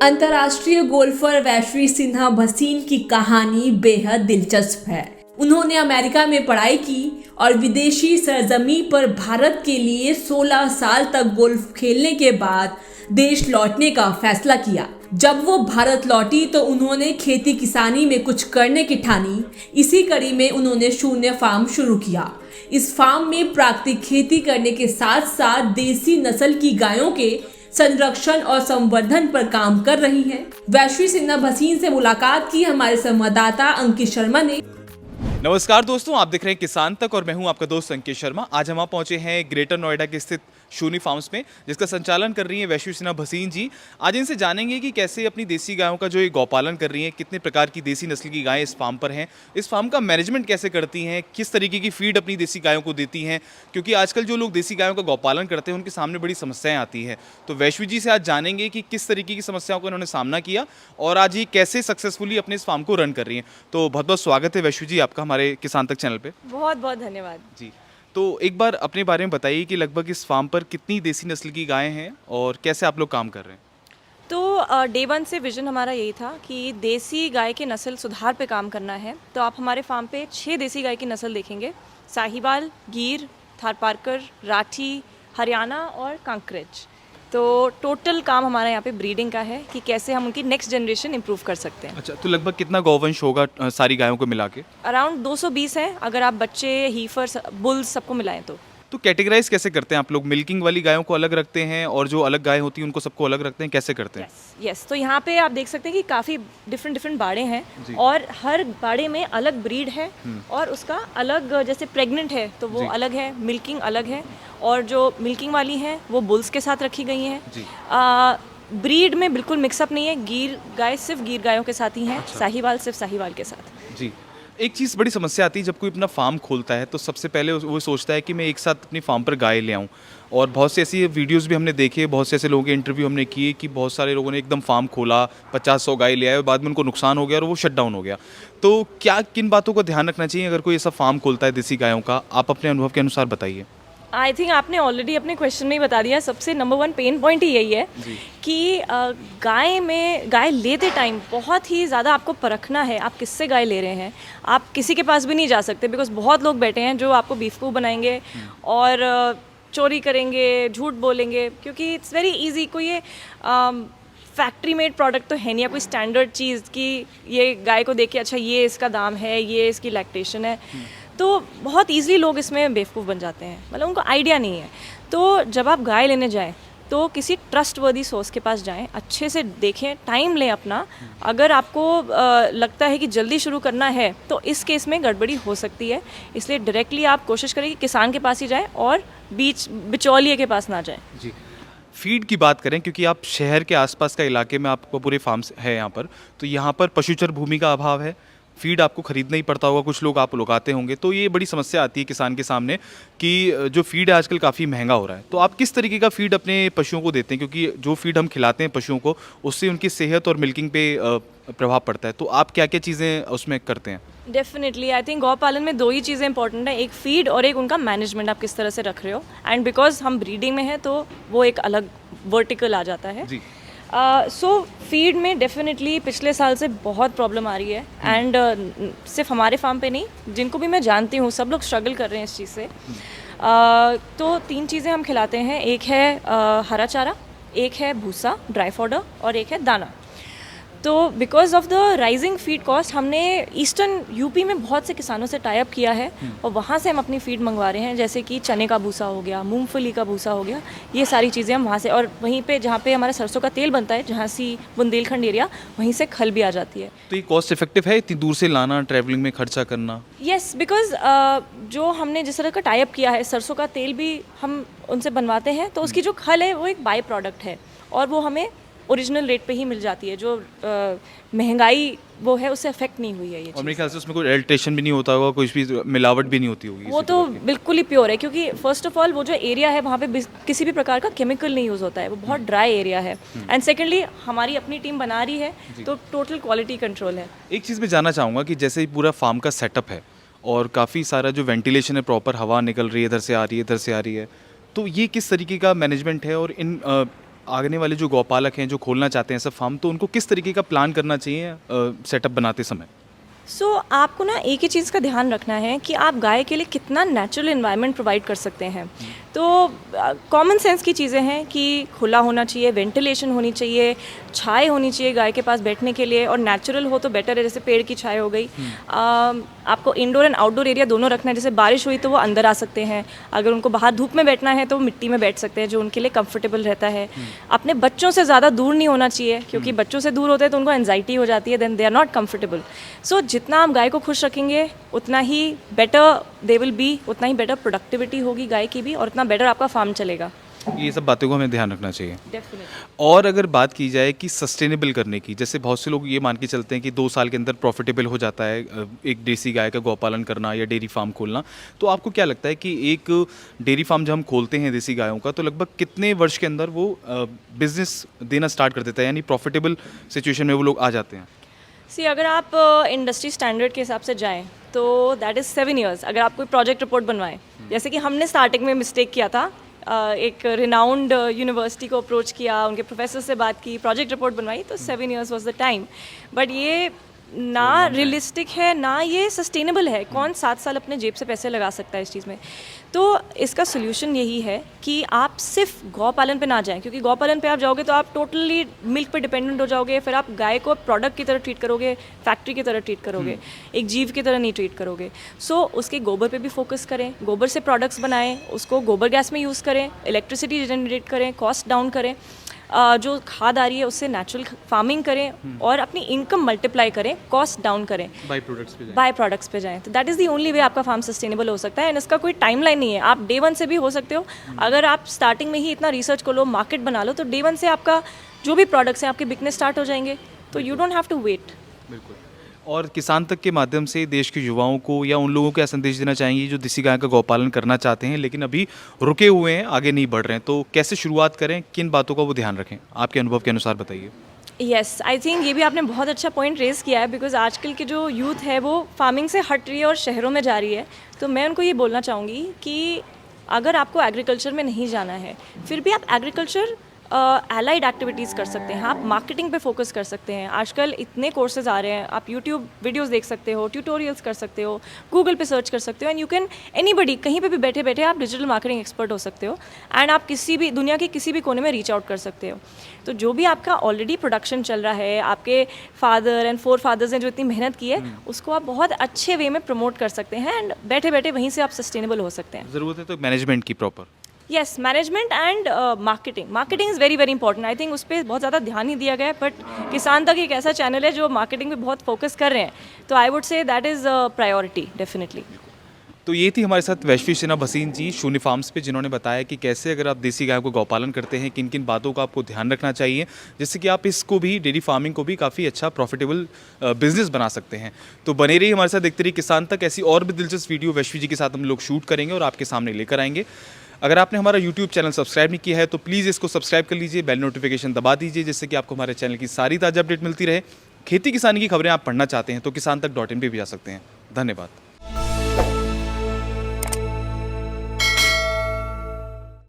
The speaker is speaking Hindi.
अंतर्राष्ट्रीय गोल्फर वैश्वी सिन्हा भसीन की कहानी बेहद दिलचस्प है। उन्होंने अमेरिका में पढ़ाई की और विदेशी सरजमी पर भारत के लिए 16 साल तक गोल्फ खेलने के बाद देश लौटने का फैसला किया। जब वो भारत लौटी तो उन्होंने खेती किसानी में कुछ करने की ठानी। इसी कड़ी में उन्होंने शून्य फार्म शुरू किया। इस फार्म में प्राकृतिक खेती करने के साथ साथ देसी नस्ल की गायों के संरक्षण और संवर्धन पर काम कर रही हैं। वैश्वी सिन्हा भसीन से मुलाकात की हमारे संवाददाता अंकित शर्मा ने। नमस्कार दोस्तों, आप देख रहे हैं किसान तक और मैं हूं आपका दोस्त अंकित शर्मा। आज हम पहुंचे हैं ग्रेटर नोएडा के स्थित शूनी फार्म्स में, जिसका संचालन कर रही हैं वैश्वी सिन्हा भसीन जी। आज इनसे जानेंगे कि कैसे अपनी देसी गायों का जो ये गौपालन कर रही हैं, कितने प्रकार की देसी नस्ल की गायें इस फार्म पर हैं, इस फार्म का मैनेजमेंट कैसे करती हैं, किस तरीके की फीड अपनी देसी गायों को देती हैं, क्योंकि आजकल जो लोग देसी गायों का गौपालन करते हैं उनके सामने बड़ी समस्याएं आती हैं। तो वैश्वी जी से आज जानेंगे कि किस तरीके की समस्याओं का इन्होंने सामना किया और आज ये कैसे सक्सेसफुली अपने इस फार्म को रन कर रही हैं। तो बहुत बहुत स्वागत है वैश्वी जी आपका हमारे किसान तक चैनल पे। बहुत बहुत धन्यवाद जी, तो एक बार अपने बारे में बताइए कि लगभग इस फार्म पर कितनी देसी नस्ल की गायें हैं और कैसे आप लोग काम कर रहे हैं। तो डे वन से विजन हमारा यही था कि देसी गाय की नस्ल सुधार पे काम करना है। तो आप हमारे फार्म पे 6 देसी गाय की नस्ल देखेंगे। साहिवाल, गिर, थारपारकर, राठी, हरियाणा और कांकरेज। तो टोटल काम हमारा यहाँ पे ब्रीडिंग का है कि कैसे हम उनकी नेक्स्ट जनरेशन इंप्रूव कर सकते हैं। अच्छा, तो लगभग कितना गौवंश होगा सारी गायों को मिला के? अराउंड 220 है अगर आप बच्चे, हीफर, बुल्स सबको मिलाएं तो कैटेगराइज कैसे करते हैं आप लोग? मिल्किंग वाली गायों को अलग रखते हैं और जो अलग गाय होती हैं उनको सबको अलग रखते हैं, कैसे करते हैं? यस, तो यहाँ पे आप देख सकते हैं कि काफ़ी डिफरेंट बाड़े हैं और हर बाड़े में अलग ब्रीड है और उसका अलग, जैसे प्रेग्नेंट है तो वो अलग है, मिल्किंग अलग है और जो मिल्किंग वाली हैं वो बुल्स के साथ रखी गई हैं। ब्रीड में बिल्कुल मिक्सअप नहीं है। गिर गाय सिर्फ गिर गायों के साथ ही हैं। अच्छा। साहिवाल सिर्फ साहिवाल के साथ। जी, एक चीज़ बड़ी समस्या आती है जब कोई अपना फार्म खोलता है तो सबसे पहले वो सोचता है कि मैं एक साथ अपनी फार्म पर गाय ले आऊँ। और बहुत से ऐसी वीडियोस भी हमने देखे, बहुत से ऐसे लोगों के इंटरव्यू हमने किए कि बहुत सारे लोगों ने एकदम फार्म खोला, 50-100 गाय ले आए और बाद में उनको नुकसान हो गया और वो शट डाउन हो गया। तो क्या किन बातों का ध्यान रखना चाहिए अगर कोई ऐसा फार्म खोलता है देसी गायों का? आप अपने अनुभव के अनुसार बताइए। आई थिंक आपने ऑलरेडी अपने क्वेश्चन में ही बता दिया। सबसे नंबर 1 पेन पॉइंट ही यही है कि गाय लेते टाइम बहुत ही ज़्यादा आपको परखना है आप किससे गाय ले रहे हैं। आप किसी के पास भी नहीं जा सकते बिकॉज बहुत लोग बैठे हैं जो आपको बेवकूफ़ बनाएंगे और चोरी करेंगे, झूठ बोलेंगे, क्योंकि इट्स वेरी ईजी। कोई ये फैक्ट्री मेड प्रोडक्ट तो है नहीं, या कोई स्टैंडर्ड चीज़ कि ये गाय को देख के अच्छा ये इसका दाम है, ये इसकी लैक्टेशन है, तो बहुत ईजिली लोग इसमें बेवकूफ़ बन जाते हैं, मतलब उनको आइडिया नहीं है। तो जब आप गाय लेने जाएं तो किसी ट्रस्टवर्दी सोर्स के पास जाएं, अच्छे से देखें, टाइम लें अपना। अगर आपको लगता है कि जल्दी शुरू करना है तो इस केस में गड़बड़ी हो सकती है, इसलिए डायरेक्टली आप कोशिश करें कि किसान के पास ही जाएं और बिचौलिए के पास ना जाएं। जी, फीड की बात करें, क्योंकि आप शहर के आसपास का इलाके में आपको पूरे फार्म्स है यहाँ पर, तो यहाँ पर पशुचर भूमि का अभाव है, फीड आपको खरीदना ही पड़ता होगा, कुछ लोग आप उगाते होंगे, तो ये बड़ी समस्या आती है किसान के सामने कि जो फीड है आजकल काफ़ी महंगा हो रहा है। तो आप किस तरीके का फीड अपने पशुओं को देते हैं? क्योंकि जो फीड हम खिलाते हैं पशुओं को उससे उनकी सेहत और मिल्किंग पे प्रभाव पड़ता है, तो आप क्या क्या चीज़ें उसमें करते हैं? डेफिनेटली आई थिंक गौ पालन में 2 ही चीज़ें इंपॉर्टेंट है, एक फीड और एक उनका मैनेजमेंट, आप किस तरह से रख रहे हो। एंड बिकॉज हम ब्रीडिंग में हैं तो वो एक अलग वर्टिकल आ जाता है। जी। सो फीड में डेफिनेटली पिछले साल से बहुत प्रॉब्लम आ रही है एंड सिर्फ हमारे फार्म पे नहीं, जिनको भी मैं जानती हूँ सब लोग स्ट्रगल कर रहे हैं इस चीज़ से। तो 3 चीज़ें हम खिलाते हैं, एक है हरा चारा, एक है भूसा ड्राई फॉडर और एक है दाना। तो because of the rising feed cost हमने ईस्टर्न यूपी में बहुत से किसानों से टाई अप किया है और वहाँ से हम अपनी फीड मंगवा रहे हैं, जैसे कि चने का भूसा हो गया, मूंगफली का भूसा हो गया, ये सारी चीज़ें हम वहाँ से, और वहीं पे जहाँ पे हमारा सरसों का तेल बनता है, झांसी बुंदेलखंड एरिया, वहीं से खल भी आ जाती है। तो ये कॉस्ट इफेक्टिव है इतनी दूर से लाना, ट्रैवलिंग में खर्चा करना? यस, बिकॉज जो हमने जिस तरह का टाई अप किया है, सरसों का तेल भी हम उनसे बनवाते हैं, तो उसकी जो खल है वो एक बाई प्रोडक्ट है और वो हमें ओरिजिनल रेट पे ही मिल जाती है। जो महंगाई वो है उससे अफेक्ट नहीं हुई है ये। और मेरे ख्याल से उसमें कोई एडल्ट्रेशन भी नहीं होता होगा, कुछ भी मिलावट भी नहीं होती होगी? वो तो बिल्कुल ही प्योर है, क्योंकि फर्स्ट ऑफ ऑल वो जो एरिया है वहाँ पे किसी भी प्रकार का केमिकल नहीं यूज़ होता है, वो बहुत ड्राई एरिया है। एंड सेकेंडली हमारी अपनी टीम बना रही है तो टोटल क्वालिटी कंट्रोल है। एक चीज़ मैं जानना चाहूँगा कि जैसे पूरा फार्म का सेटअप है और काफ़ी सारा जो वेंटिलेशन है, प्रॉपर हवा निकल रही है, इधर से आ रही है, इधर से आ रही है, तो ये किस तरीके का मैनेजमेंट है और इन आने वाले जो गौपालक हैं जो खोलना चाहते हैं सब फार्म, तो उनको किस तरीके का प्लान करना चाहिए सेटअप बनाते समय? आपको ना एक ही चीज़ का ध्यान रखना है कि आप गाय के लिए कितना नेचुरल एनवायरनमेंट प्रोवाइड कर सकते हैं। तो कॉमन सेंस की चीज़ें हैं कि खुला होना चाहिए, वेंटिलेशन होनी चाहिए, छाए होनी चाहिए गाय के पास बैठने के लिए, और नेचुरल हो तो बेटर है, जैसे पेड़ की छाए हो गई। आपको इंडोर एंड आउटडोर एरिया दोनों रखना है। जैसे बारिश हुई तो वो अंदर आ सकते हैं, अगर उनको बाहर धूप में बैठना है तो वो मिट्टी में बैठ सकते हैं, जो उनके लिए कंफर्टेबल रहता है। अपने बच्चों से ज़्यादा दूर नहीं होना चाहिए, क्योंकि बच्चों से दूर होते हैं तो उनको एंजाइटी हो जाती है, then they are not comfortable. So जितना आप गाय को खुश रखेंगे उतना ही बेटर दे विल बी, उतना ही बेटर प्रोडक्टिविटी होगी गाय की भी, और उतना बेटर आपका फार्म चलेगा। ये सब बातों को हमें ध्यान रखना चाहिए। डेफिनेटली। और अगर बात की जाए कि सस्टेनेबल करने की, जैसे बहुत से लोग ये मान के चलते हैं कि 2 साल के अंदर प्रॉफिटेबल हो जाता है एक देसी गाय का गौपालन करना या डेयरी फार्म खोलना, तो आपको क्या लगता है कि एक डेयरी फार्म जब हम खोलते हैं देसी गायों का, तो लगभग कितने वर्ष के अंदर वो बिजनेस देना स्टार्ट कर देता है, यानी प्रॉफिटेबल सिचुएशन में वो लोग आ जाते हैं? अगर आप इंडस्ट्री स्टैंडर्ड के हिसाब से जाएं तो दैट इज़ 7 ईयर्स। अगर आप कोई प्रोजेक्ट रिपोर्ट बनवाएं, जैसे कि हमने स्टार्टिंग में मिस्टेक किया था, एक रिनाउंड यूनिवर्सिटी को अप्रोच किया, उनके प्रोफेसर से बात की, प्रोजेक्ट रिपोर्ट बनवाई, तो 7 years was the time. But ये ना रियलिस्टिक है, ना ये सस्टेनेबल है। कौन 7 साल अपने जेब से पैसे लगा सकता है इस चीज़ में? तो इसका सोल्यूशन यही है कि आप सिर्फ गौ पालन पे ना जाएं, क्योंकि गौ पालन पे आप जाओगे तो आप टोटली मिल्क पे डिपेंडेंट हो जाओगे। फिर आप गाय को प्रोडक्ट की तरह ट्रीट करोगे, फैक्ट्री की तरह ट्रीट करोगे, एक जीव की तरह नहीं ट्रीट करोगे। उसके गोबर पे भी फोकस करें, गोबर से प्रोडक्ट्स बनाएं, उसको गोबर गैस में यूज़ करें, इलेक्ट्रिसिटी जनरेट करें, कॉस्ट डाउन करें, जो खाद आ रही है उससे नेचुरल फार्मिंग करें, और अपनी इनकम मल्टीप्लाई करें, कॉस्ट डाउन करें, बाय प्रोडक्ट्स पे जाएं। तो that is the only way आपका फार्म सस्टेनेबल हो सकता है। एंड इसका कोई टाइमलाइन नहीं है, आप डे 1 से भी हो सकते हो। अगर आप स्टार्टिंग में ही इतना रिसर्च कर लो, मार्केट बना लो, तो डे 1 से आपका जो भी प्रोडक्ट्स हैं आपके बिकने स्टार्ट हो जाएंगे। तो you don't have to wait. बिल्कुल। और किसान तक के माध्यम से देश के युवाओं को या उन लोगों को क्या संदेश देना चाहेंगे जो देसी गाय का गौपालन करना चाहते हैं लेकिन अभी रुके हुए हैं, आगे नहीं बढ़ रहे हैं, तो कैसे शुरुआत करें, किन बातों का वो ध्यान रखें? आपके अनुभव के अनुसार बताइए। यस, आई थिंक ये भी आपने बहुत अच्छा पॉइंट रेज़ किया है, बिकॉज आजकल की जो यूथ है वो फार्मिंग से हट रही है और शहरों में जा रही है। तो मैं उनको ये बोलना चाहूँगी कि अगर आपको एग्रीकल्चर में नहीं जाना है, फिर भी आप एग्रीकल्चर एलाइड एक्टिविटीज़ कर सकते हैं, आप मार्केटिंग पे फोकस कर सकते हैं। आजकल इतने कोर्सेज आ रहे हैं, आप यूट्यूब वीडियोस देख सकते हो, ट्यूटोरियल्स कर सकते हो, गूगल पे सर्च कर सकते हो, एंड यू कैन एनीबडी, कहीं पे भी बैठे बैठे आप डिजिटल मार्केटिंग एक्सपर्ट हो सकते हो, एंड आप किसी भी दुनिया के किसी भी कोने में रीच आउट कर सकते हो। तो जो भी आपका ऑलरेडी प्रोडक्शन चल रहा है, आपके फादर एंड फोर फादर्स ने जो इतनी मेहनत की है, उसको आप बहुत अच्छे वे में प्रमोट कर सकते हैं, एंड बैठे बैठे वहीं से आप सस्टेनेबल हो सकते हैं। ज़रूरत है तो मैनेजमेंट की proper. Yes, management and marketing is very very important. I think उस पर बहुत ज़्यादा ध्यान नहीं दिया गया है, बट किसान तक एक ऐसा चैनल है जो मार्केटिंग पे बहुत फोकस कर रहे हैं, तो I would say that is priority definitely. तो ये थी हमारे साथ वैश्वी सिन्हा भसीन जी शून्य फार्म्स पे, जिन्होंने बताया कि कैसे अगर आप देसी गाय को गौपालन करते हैं किन किन बातों का आपको ध्यान रखना चाहिए, जिससे कि आप इसको भी, डेयरी फार्मिंग को भी काफ़ी अच्छा प्रॉफिटेबल बिजनेस बना सकते हैं। तो बने रहिए हमारे साथ, देखते रहिए किसान तक। ऐसी और भी दिलचस्प वीडियो वैश्वी जी के साथ हम लोग शूट करेंगे और आपके सामने लेकर आएंगे। अगर आपने हमारा यूट्यूब चैनल सब्सक्राइब नहीं किया है तो प्लीज़ इसको सब्सक्राइब कर लीजिए, बेल नोटिफिकेशन दबा दीजिए, जिससे कि आपको हमारे चैनल की सारी ताज़ा अपडेट मिलती रहे। खेती किसानी की खबरें आप पढ़ना चाहते हैं तो किसान तक .in पे भी जा सकते हैं। धन्यवाद।